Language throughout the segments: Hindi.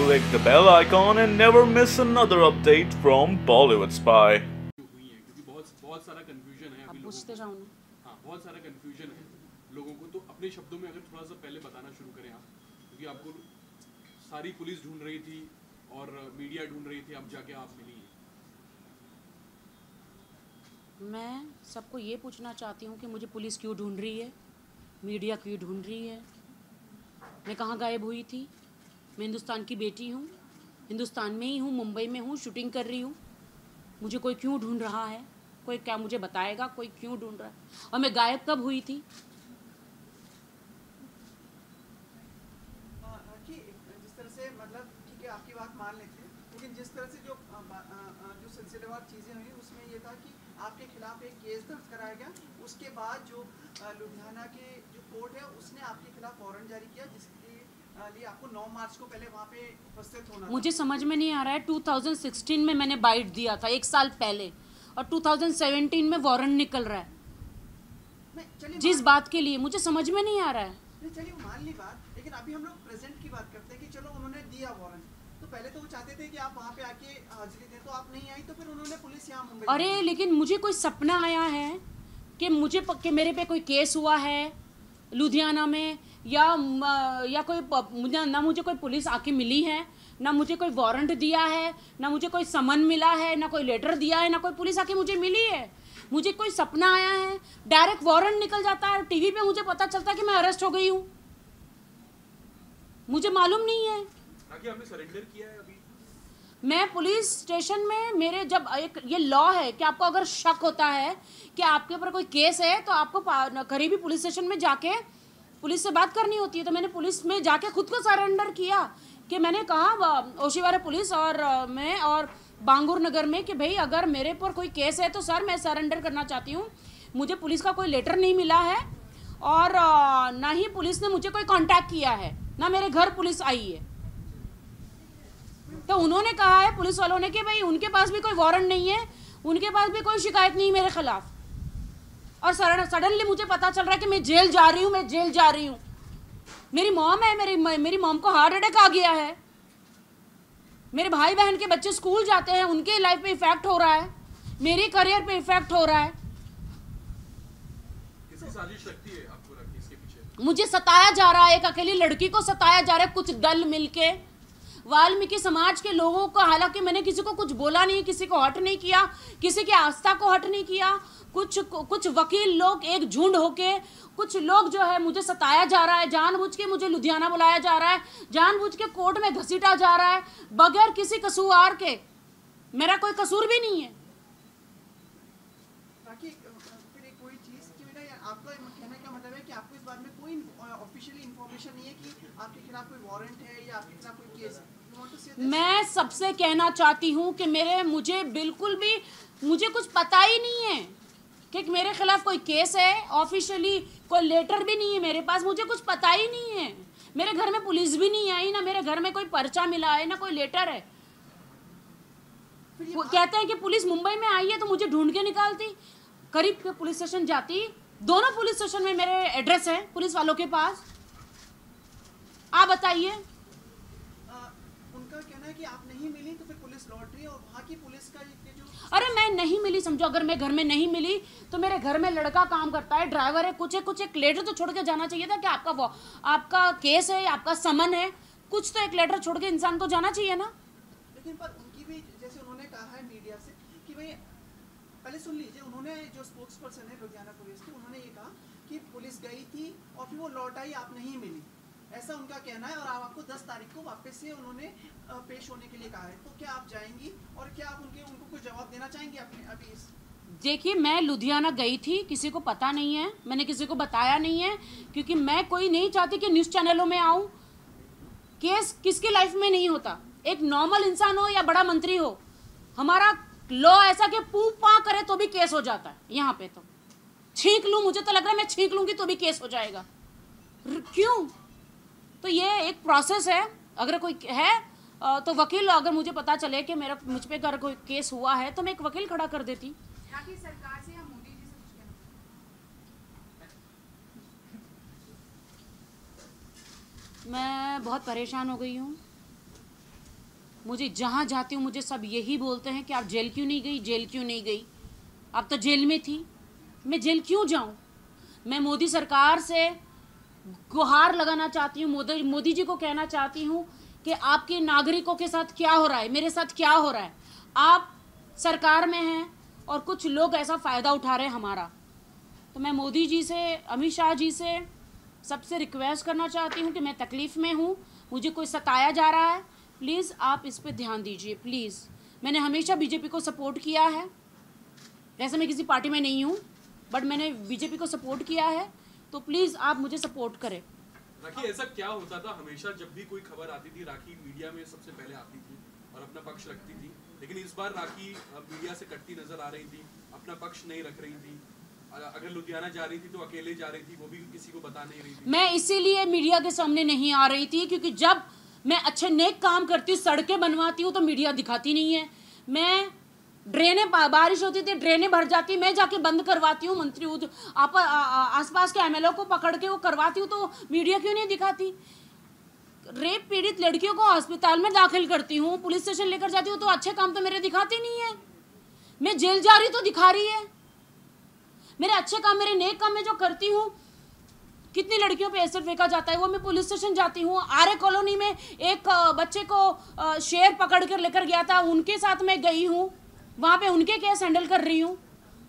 click the bell icon and never miss another update from Bollywood Spy. हुई है क्योंकि बहुत सारा कंफ्यूजन है अभी पूछते जाओ ना। हाँ, बहुत सारा कंफ्यूजन है लोगों को। तो अपने शब्दों में अगर थोड़ा सा पहले बताना शुरू करें आप, क्योंकि आपको सारी पुलिस ढूंढ रही थी और मीडिया ढूंढ रही थी, अब जाके आप मिली हैं। मैं सबको ये पूछना चाहती हूँ कि मुझे पुलिस क्यों ढूंढ रही है, मीडिया क्यों ढूंढ रही है। मैं कहाँ गायब हुई थी? मैं हिंदुस्तान की बेटी हूँ, हिंदुस्तान में ही हूँ, मुंबई में हूँ, शूटिंग कर रही हूँ। मुझे कोई क्यों ढूंढ रहा है? कोई क्या मुझे बताएगा कोई क्यों ढूंढ रहा है? और मैं गायब कब हुई थी? जिस तरह से मतलब ठीक है आपकी बात मान लेते हैं, लेकिन जिस तरह से जो सिलसिलेवार चीज़ें हुई उसमें ये था कि आपके खिलाफ एक केस दर्ज कराया गया। उसके बाद जो लुधियाना के जो कोर्ट है उसने आपके खिलाफ वारंट जारी किया, जिसके लिए आपको 9 मार्च को पहले वहाँ पे उपस्थित होना। मुझे समझ में नहीं आ रहा है। 2016 में मैंने बाइट दिया था, 1 साल पहले, और 2017 में वारंट निकल रहा है जिस बात के लिए। मुझे समझ में नहीं आ रहा है। चलिए मान ली बात, लेकिन अभी हम लोग प्रेजेंट की बात करते हैं कि चलो उन्होंने दिया वारंट, तो पहले तो वो चाहते थे कि आप वहाँ पे आके हाजिरी दें, तो आप नहीं आई, तो फिर उन्होंने पुलिस यहाँ मुंबई। अरे लेकिन मुझे कोई सपना आया है कि मेरे पे कोई केस हुआ है लुधियाना में, या कोई ना मुझे कोई पुलिस आके मिली है, ना मुझे कोई वारंट दिया है, ना मुझे कोई समन मिला है, ना कोई लेटर दिया है, ना कोई पुलिस आके मुझे मिली है। मुझे कोई सपना आया है, डायरेक्ट वारंट निकल जाता है, टीवी पे मुझे पता चलता है कि मैं अरेस्ट हो गई हूँ। मुझे मालूम नहीं है। आपने सरेंडर किया है अभी? मैं पुलिस स्टेशन में, मेरे जब एक ये लॉ है कि आपको अगर शक होता है कि आपके ऊपर कोई केस है तो आपको करीबी पुलिस स्टेशन में जाके पुलिस से बात करनी होती है। तो मैंने पुलिस में जाके खुद को सरेंडर किया कि मैंने कहा ओशिवारा पुलिस और मैं और बांगुर नगर में कि भाई अगर मेरे पर कोई केस है तो सर मैं सरेंडर करना चाहती हूँ। मुझे पुलिस का कोई लेटर नहीं मिला है और ना ही पुलिस ने मुझे कोई कांटेक्ट किया है, ना मेरे घर पुलिस आई है। तो उन्होंने कहा है पुलिस वालों ने कि भाई उनके पास भी कोई वारंट नहीं है, उनके पास भी कोई शिकायत नहीं मेरे खिलाफ। और सडनली मुझे पता चल रहा है कि मैं जेल जा रही हूँ, मैं जेल जा रही हूँ। मेरी मॉम है, मेरी मॉम को हार्ट अटैक आ गया है। मेरे भाई बहन के बच्चे स्कूल जाते हैं, उनके लाइफ पे इफेक्ट हो रहा है, मेरे करियर पे इफेक्ट हो रहा है। किसकी साजिश लगती है आपको इसके पीछे? मुझे सताया जा रहा है, एक अकेली लड़की को सताया जा रहा है, कुछ दल मिलके वाल्मीकि समाज के लोगों को। हालांकि मैंने किसी को कुछ बोला नहीं, किसी को हट नहीं किया, किसी की आस्था को हट नहीं किया। कुछ वकील लोग एक झुंड होके, कुछ लोग जो है मुझे सताया जा रहा है, जानबूझ के मुझे लुधियाना बुलाया जा रहा है, जानबूझ के कोर्ट में घसीटा जा रहा है बगैर किसी कसूर के। मेरा कोई कसूर भी नहीं है। फिर कोई चीज कि मेरा आपका कहने का मतलब है कि आपको इस बारे में कोई ऑफिशियली इंफॉर्मेशन नहीं है कि आपके खिलाफ कोई वारंट है या आपके खिलाफ कोई केस है। मैं सबसे कहना चाहती हूँ कि मुझे बिल्कुल भी मुझे कुछ पता ही नहीं है कि मेरे खिलाफ कोई केस है। ऑफिशियली कोई लेटर भी नहीं है मेरे पास, मुझे कुछ पता ही नहीं है। मेरे घर में पुलिस भी नहीं आई, ना मेरे घर में कोई पर्चा मिला है, ना कोई लेटर है। वो कहते हैं कि पुलिस मुंबई में आई है तो मुझे ढूंढ के निकालती, करीब के पुलिस स्टेशन जाती। दोनों पुलिस स्टेशन में मेरे एड्रेस है पुलिस वालों के पास। आप बताइए। उनका कहना है कि आप नहीं मिली तो फिर पुलिस लौट रही है, और वहाँ की पुलिस का जो अरे मैं नहीं मिली, समझो अगर मैं घर में नहीं मिली तो मेरे घर में लड़का काम करता है, ड्राइवर है, कुछ एक लेटर तो छोड़ के जाना चाहिए था कि आपका केस है, आपका समन है, कुछ तो एक लेटर छोड़ के इंसान को जाना चाहिए ना। लेकिन पर उनकी भी जैसे उन्होंने कहा है मीडिया से कि भाई पहले सुन लीजिए, उन्होंने जो स्पोक्स पर्सन है लुधियाना पुलिस की, उन्होंने ये कहा कि पुलिस गई थी और फिर वो लौट आई, आप नहीं मिली, ऐसा उनका कहना है। और आपको 10 तारीख को वापस से उन्होंने पेश होने के लिए कहा है, तो क्या आप जाएंगी और क्या आप उनको कुछ जवाब देना चाहेंगी अपने अभी इस? देखिए मैं लुधियाना गई थी, किसी को पता नहीं है, मैंने किसी को बताया नहीं है, क्योंकि मैं कोई नहीं चाहती कि न्यूज़ चैनलों में आऊँ। केस किसकी लाइफ में नहीं होता, एक नॉर्मल इंसान हो या बड़ा मंत्री हो, हमारा लॉ ऐसा कि पू पा करे तो भी केस हो जाता है। यहाँ पे तो छींक लूँ, मुझे तो लग रहा है मैं छींक लूँगी तो भी केस हो जाएगा। क्यों? तो ये एक प्रोसेस है। अगर कोई है तो वकील, अगर मुझे पता चले कि मुझ पे अगर कोई केस हुआ है तो मैं एक वकील खड़ा कर देती। सरकार से या मोदी जी से कुछ कहना? मैं बहुत परेशान हो गई हूँ। मुझे जहाँ जाती हूँ मुझे सब यही बोलते हैं कि आप जेल क्यों नहीं गई, जेल क्यों नहीं गई, आप तो जेल में थी। मैं जेल क्यों जाऊँ? मैं मोदी सरकार से गुहार लगाना चाहती हूँ, मोदी जी को कहना चाहती हूँ कि आपके नागरिकों के साथ क्या हो रहा है, मेरे साथ क्या हो रहा है। आप सरकार में हैं और कुछ लोग ऐसा फ़ायदा उठा रहे हैं हमारा। तो मैं मोदी जी से, अमित शाह जी से सबसे रिक्वेस्ट करना चाहती हूँ कि मैं तकलीफ़ में हूँ, मुझे कोई सताया जा रहा है, प्लीज़ आप इस पे ध्यान दीजिए प्लीज़। मैंने हमेशा बीजेपी को सपोर्ट किया है, वैसे मैं किसी पार्टी में नहीं हूँ बट मैंने बीजेपी को सपोर्ट किया है, तो प्लीज़ आप मुझे सपोर्ट करें। राखी, ऐसा क्या होता था हमेशा जब भी कोई खबर आती थी राखी मीडिया में सबसे पहले आती थी और अपना पक्ष रखती थी, लेकिन इस बार राखी मीडिया से कटती नजर आ रही थी, अपना पक्ष नहीं रख रही थी। अगर लुधियाना जा रही थी तो अकेले जा रही थी, वो भी किसी को बता नहीं रही थी। मैं इसीलिए मीडिया के सामने नहीं आ रही थी क्योंकि जब मैं अच्छे नेक काम करती हूँ, सड़कें बनवाती हूँ तो मीडिया दिखाती नहीं है। मैं ड्रेनें, बारिश होती थी ड्रेनें भर जाती, मैं जाके बंद करवाती हूँ, मंत्री आसपास के एमएलए को पकड़ के वो करवाती हूँ, तो मीडिया क्यों नहीं दिखाती? रेप पीड़ित लड़कियों को अस्पताल में दाखिल करती हूँ, पुलिस स्टेशन लेकर जाती हूँ, तो अच्छे काम तो मेरे दिखाती नहीं है। मैं जेल जा रही तो दिखा रही है। मेरे अच्छे काम, मेरे नेक काम में जो करती हूँ, कितनी लड़कियों पे एसिड फेंका जाता है, वो मैं पुलिस स्टेशन जाती हूँ। आर्य कॉलोनी में एक बच्चे को शेर पकड़ कर लेकर गया था, उनके साथ मैं गई हूँ, वहाँ पे उनके केस हैंडल कर रही हूँ,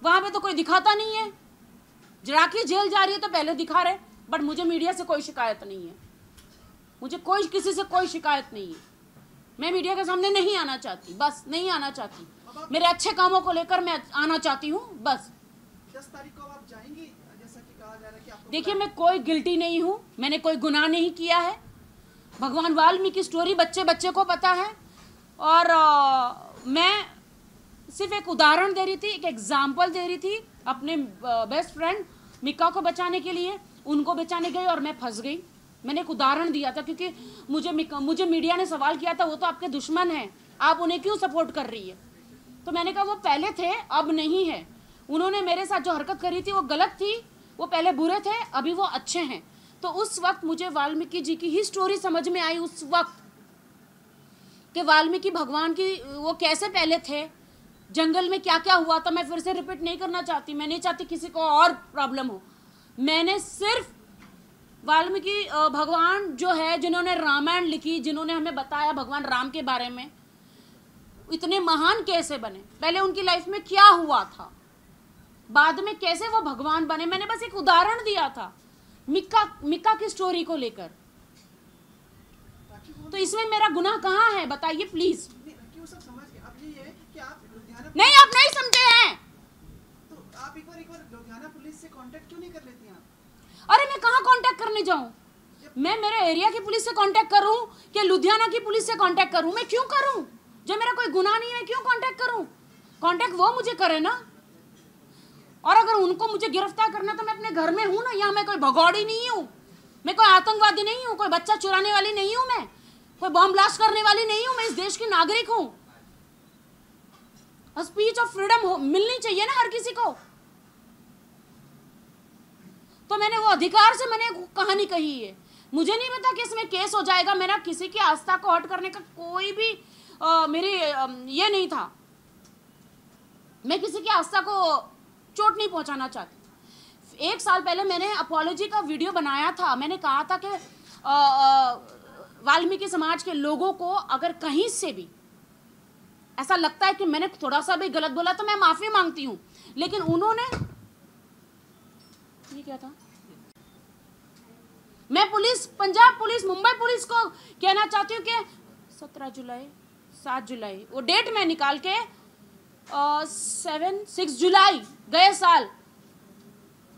वहाँ पे तो कोई दिखाता नहीं है। राखी जेल जा रही है तो पहले दिखा रहे, बट मुझे मीडिया से कोई शिकायत नहीं है, मुझे कोई किसी से कोई शिकायत नहीं है। मैं मीडिया के सामने नहीं आना चाहती, बस नहीं आना चाहती। मेरे अच्छे कामों को लेकर मैं आना चाहती हूँ बस। 10 तारीख को आप जाएंगी जैसा कि कहा जा रहा है कि आपको? देखिए, मैं कोई गिल्टी नहीं हूँ, मैंने कोई गुनाह नहीं किया है। भगवान वाल्मीकि की स्टोरी बच्चे बच्चे को पता है, और मैं सिर्फ एक उदाहरण दे रही थी, एक एग्जाम्पल दे रही थी अपने बेस्ट फ्रेंड मिक्का को बचाने के लिए। उनको बचाने गई और मैं फंस गई। मैंने एक उदाहरण दिया था क्योंकि मुझे मीडिया ने सवाल किया था, वो तो आपके दुश्मन हैं, आप उन्हें क्यों सपोर्ट कर रही है? तो मैंने कहा वो पहले थे, अब नहीं है। उन्होंने मेरे साथ जो हरकत करी थी वो गलत थी, वो पहले बुरे थे, अभी वो अच्छे हैं। तो उस वक्त मुझे वाल्मीकि जी की ही स्टोरी समझ में आई उस वक्त, कि वाल्मीकि भगवान की वो कैसे पहले थे, जंगल में क्या क्या हुआ था। मैं फिर से रिपीट नहीं करना चाहती, मैं नहीं चाहती किसी को और प्रॉब्लम हो। मैंने सिर्फ वाल्मीकि भगवान जो है, जिन्होंने रामायण लिखी, जिन्होंने हमें बताया भगवान राम के बारे में, इतने महान कैसे बने, पहले उनकी लाइफ में क्या हुआ था, बाद में कैसे वो भगवान बने, मैंने बस एक उदाहरण दिया था मिक्का की स्टोरी को लेकर। तो इसमें मेरा गुनाह कहाँ है, बताइए प्लीज। क्यों सब समझ गए? अब ये है कि आप लुधियाना नहीं, आप नहीं समझे हैं। तो आप एक बार लुधियाना पुलिस से कांटेक्ट क्यों नहीं कर लेती हैं आप? अरे मैं कहाँ कांटेक्ट करने जाऊँ? मैं मेरे एरिया की पुलिस से कांटेक्ट करूँ कि लुधियाना की पुलिस से कांटेक्ट करूँ? मैं क्यों करूँ? जब मेरा कोई गुनाह नहीं है, क्यों कांटेक्ट करूँ? कांटेक्ट वो मुझे करे ना। और अगर उनको मुझे गिरफ्तार करना तो मैं अपने घर में हूँ ना, यहाँ मैं कोई भगौड़ी नहीं हूँ, मैं कोई आतंकवादी नहीं हूँ, कोई बच्चा चुराने वाली नहीं हूँ, मैं कोई बॉम्ब ब्लास्ट करने वाली नहीं हूँ, मैं इस देश की नागरिक हूँ। स्पीच ऑफ फ्रीडम मिलनी चाहिए ना हर किसी को। तो मैंने वो अधिकार से मैंने कहानी कही है। मुझे नहीं पता कि इसमें केस हो जाएगा। मेरा किसी की आस्था को हर्ट करने का कोई भी मेरी ये नहीं था। मैं किसी की आस्था को चोट नहीं पहुंचाना चाहती। 1 साल पहले मैंने अपॉलॉजी का वीडियो बनाया था। मैंने कहा था कि वाल्मीकि समाज के लोगों को अगर कहीं से भी ऐसा लगता है कि मैंने थोड़ा सा भी गलत बोला तो मैं माफी मांगती हूं, लेकिन उन्होंने ये क्या था। मैं police, Punjab police, Mumbai police को कहना चाहती हूँ कि 17 जुलाई 7 जुलाई वो डेट में निकाल के 6 जुलाई गए साल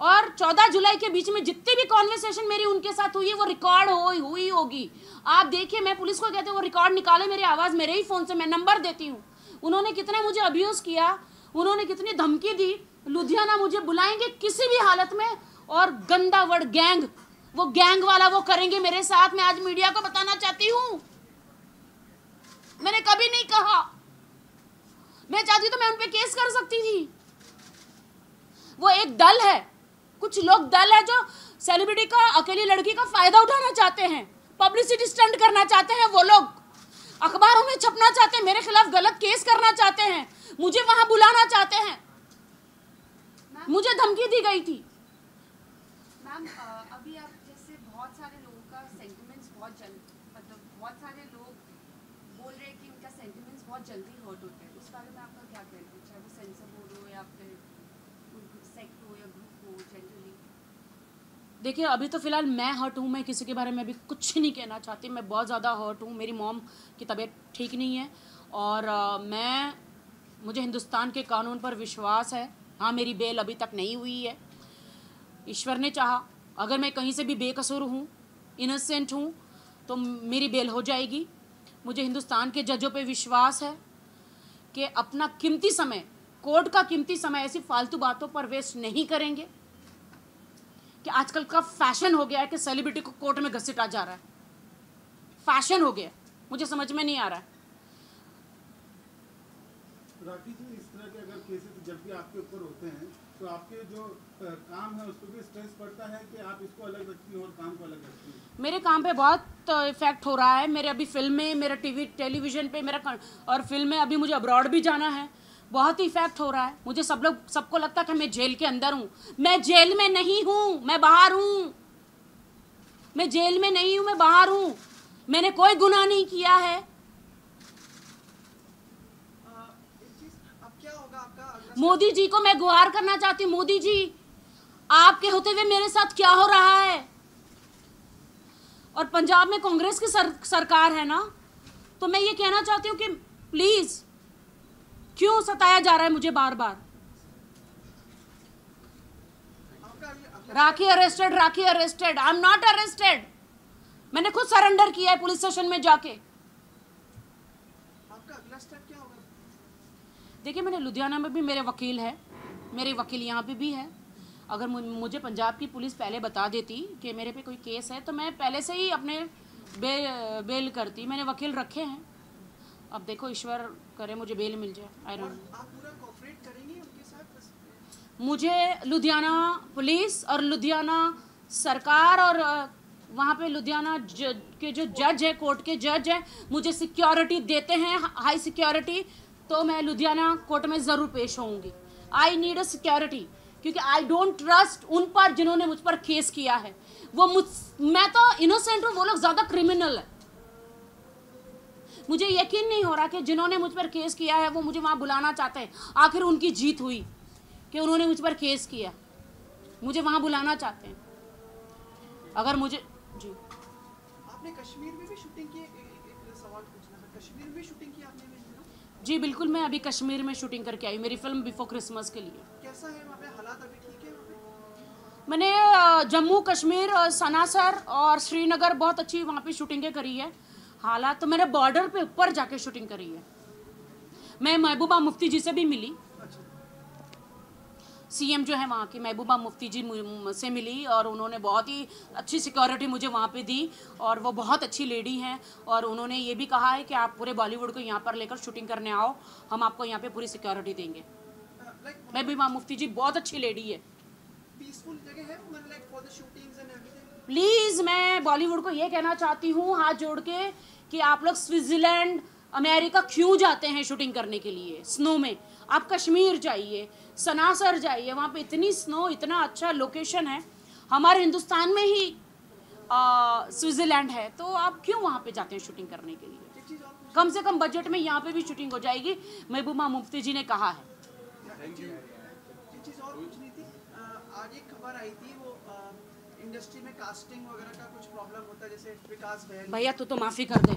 और 14 जुलाई के बीच में जितनी भी कॉन्वर्सेशन मेरी उनके साथ हुई है वो रिकॉर्ड हुई होगी। आप देखिए, मैं पुलिस को कहती हूँ वो रिकॉर्ड निकाले, मेरी आवाज़ मेरे ही फ़ोन से, मैं नंबर देती हूँ। उन्होंने कितना मुझे अब्यूज़ किया, उन्होंने कितनी धमकी दी। लुधियाना मुझे बुलाएंगे किसी भी हालत में, और गंदा वर्ड गैंग, वो गैंग वाला वो करेंगे मेरे साथ। मैं आज मीडिया को बताना चाहती हूँ, मैंने कभी नहीं कहा। मैं चाहती तो मैं उन पे केस कर सकती थी। वो एक दल है, कुछ लोग दल है जो सेलिब्रिटी का, अकेली लड़की का फायदा उठाना चाहते हैं, पब्लिसिटी स्टंट करना चाहते हैं। वो लोग अखबारों में छपना चाहते हैं, मेरे खिलाफ गलत केस करना चाहते हैं, मुझे वहां बुलाना चाहते हैं। मुझे धमकी दी गई थी। मैम अभी आप जैसे बहुत सारे लोगों का सेंटिमेंट्स मतलब बहुत सारे लोग बोल रहे हैं कि उनका सेंटिमेंट्स बहुत जल्दी हर्ट होते हैं, उस बारे में आपका क्या कहना है, चाहे वो सेंसर बोर्ड हो या फिर सेक्ट हो या ग्रुप हो जनरली? देखिए अभी तो फिलहाल मैं हर्ट हूँ, मैं किसी के बारे में अभी कुछ नहीं कहना चाहती। मैं बहुत ज़्यादा हर्ट हूँ, मेरी मॉम की तबीयत ठीक नहीं है और मुझे हिंदुस्तान के कानून पर विश्वास है। हाँ, मेरी बेल अभी तक नहीं हुई है। ईश्वर ने चाहा अगर मैं कहीं से भी बेकसूर हूँ, इनोसेंट हूँ, तो मेरी बेल हो जाएगी। मुझे हिंदुस्तान के जजों पे विश्वास है कि अपना कीमती समय, कोर्ट का कीमती समय ऐसी फालतू बातों पर वेस्ट नहीं करेंगे कि आजकल का फैशन हो गया है कि सेलिब्रिटी को कोर्ट में घसीटा जा रहा है। फैशन हो गया, मुझे समझ में नहीं आ रहा है। राखी जी, इस तरह के अगर केसेस जब भी आपके ऊपर होते हैं तो आपके जो काम है उस पर भी स्ट्रेस पड़ता है कि आप इसको अलग रखती हैं और काम को अलग रखती हैं? मेरे काम पे बहुत इफेक्ट हो रहा है। मेरे अभी फिल्में, मेरा टेलीविजन पे मेरा और फिल्में, अभी मुझे अब्रॉड भी जाना है, बहुत ही इफेक्ट हो रहा है। मुझे सबको लगता है कि मैं जेल के अंदर हूँ। मैं जेल में नहीं हूँ, मैं बाहर हूँ। मैं जेल में नहीं हूँ, मैं बाहर हूँ। मैंने कोई गुनाह नहीं किया है। मोदी जी को मैं गुहार करना चाहती हूँ, मोदी जी आपके होते हुए मेरे साथ क्या हो रहा है? और पंजाब में कांग्रेस की सरकार है ना, तो मैं ये कहना चाहती हूँ कि प्लीज क्यों सताया जा रहा है मुझे बार बार? Rakhi arrested, Rakhi arrested, I am not arrested. मैंने खुद सरेंडर किया है पुलिस स्टेशन में जाके। आपका अगला स्टेप क्या होगा? देखिए, मैंने लुधियाना में भी मेरे वकील है, मेरे वकील यहाँ पे भी है। अगर मुझे पंजाब की पुलिस पहले बता देती कि मेरे पे कोई केस है तो मैं पहले से ही अपने बेल करती। मैंने वकील रखे हैं। अब देखो, ईश्वर करे मुझे बेल मिल जाए। I don't know. आप पूरा कोऑपरेट करेंगे उनके साथ? मुझे लुधियाना पुलिस और लुधियाना सरकार और वहाँ पे लुधियाना के जो जज है, कोर्ट के जज हैं, मुझे सिक्योरिटी देते हैं, हाई सिक्योरिटी, तो मैं लुधियाना कोर्ट में ज़रूर पेश होऊंगी। आई नीड अ सिक्योरिटी, क्योंकि आई डोंट ट्रस्ट उन पर जिन्होंने मुझ पर केस किया है। मैं तो इनोसेंट हूँ, वो लोग ज़्यादा क्रिमिनल है। मुझे यकीन नहीं हो रहा कि जिन्होंने मुझ पर केस किया है वो मुझे वहाँ बुलाना चाहते हैं। आखिर उनकी जीत हुई कि उन्होंने मुझ पर केस किया, मुझे वहाँ बुलाना चाहते हैं। अगर मुझे जी, आपने कश्मीर में भी शूटिंग की? एक सवाल पूछना था, कश्मीर में भी शूटिंग की आपने? जी बिल्कुल, मैं अभी कश्मीर में शूटिंग करके आई, मेरी फिल्म बिफोर क्रिसमस के लिए। कैसा है वहाँ पे हालात? अभी ठीक है वहाँ पे? मैंने जम्मू कश्मीर, सनासर और श्रीनगर बहुत अच्छी वहाँ पे शूटिंगें करी है। हालात तो मैंने बॉर्डर पे ऊपर जाके शूटिंग करी है। मैं महबूबा मुफ्ती जी से भी मिली। सीएम जो है वहाँ की, महबूबा मुफ्ती जी से मिली और उन्होंने बहुत ही अच्छी सिक्योरिटी मुझे वहाँ पे दी और वो बहुत अच्छी लेडी हैं। और उन्होंने ये भी कहा है कि आप पूरे बॉलीवुड को यहाँ पर लेकर शूटिंग करने आओ, हम आपको यहाँ पे पूरी सिक्योरिटी देंगे। महबूबा मुफ्ती जी बहुत अच्छी लेडी है। पीसफुल जगह है like for the shootings and everything? Please मैं बॉलीवुड को ये कहना चाहती हूँ हाथ जोड़ के कि आप लोग स्विट्ज़रलैंड, अमेरिका क्यों जाते हैं शूटिंग करने के लिए स्नो में? आप कश्मीर जाइए, सनासर जाइए, वहाँ पे इतनी स्नो, इतना अच्छा लोकेशन है। हमारे हिंदुस्तान में ही स्विट्ज़रलैंड है, तो आप क्यों वहाँ पे जाते हैं शूटिंग करने के लिए? कम से कम बजट में यहाँ पे भी शूटिंग हो जाएगी, महबूबा मुफ्ती जी ने कहा है। एक चीज़ और पूछनी थी, आज एक खबर आई थी, वो इंडस्ट्री में कास्टिंग वगैरह का कुछ प्रॉब्लम होता है, जैसे विकास बहल। भैया तू तो माफ़ी कर दे।